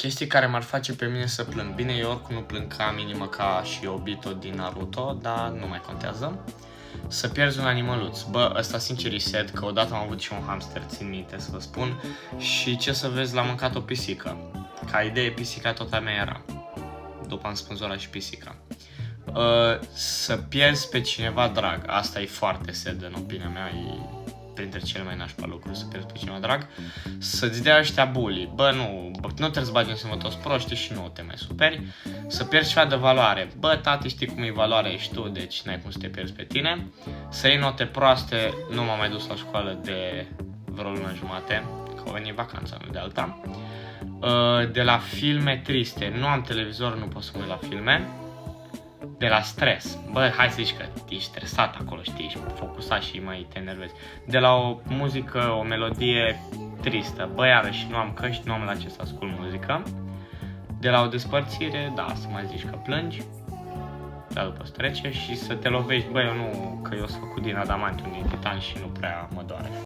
Chestii care m-ar face pe mine să plâng. Bine, eu oricum nu plâng ca minimă ca și Obito din Naruto, dar nu mai contează. Să pierzi un animăluț. Bă, ăsta sincer e sad, că odată am avut și un hamster, țin minte să vă spun. Și ce să vezi, l-a mâncat o pisică. Ca idee, pisica tot a mea era. După am spânzurat și pisica. Să pierzi pe cineva drag. Asta e foarte sad în opinia mea, e printre cele mai nașpa lucruri, să pierzi pe cineva drag. Să-ți dea ăștia bully. Bă, nu trebuie să bagi în seamă toți proști și nu te mai superi. Să pierzi ceva de valoare. Bă, tati, știi cum e valoarea, ești tu, deci n-ai cum să te pierzi pe tine. Să iei note proaste. Nu m-am mai dus la școală de vreo lună jumate, că a venit vacanța, nu de alta. De la filme triste. Nu am televizor, nu pot să mă uit la filme. De la stres. Bă, hai să zici că ești stresat acolo, știi, ești focusat și mai te enervezi. De la o muzică, o melodie tristă. Bă, iarăși nu am căști, nu am la ce să ascult muzică. De la o despărțire, da, să mai zici că plângi. Dar după să trece și să te lovești. Bă, eu nu, că eu sunt făcut din adamantium, din titan și nu prea mă doare.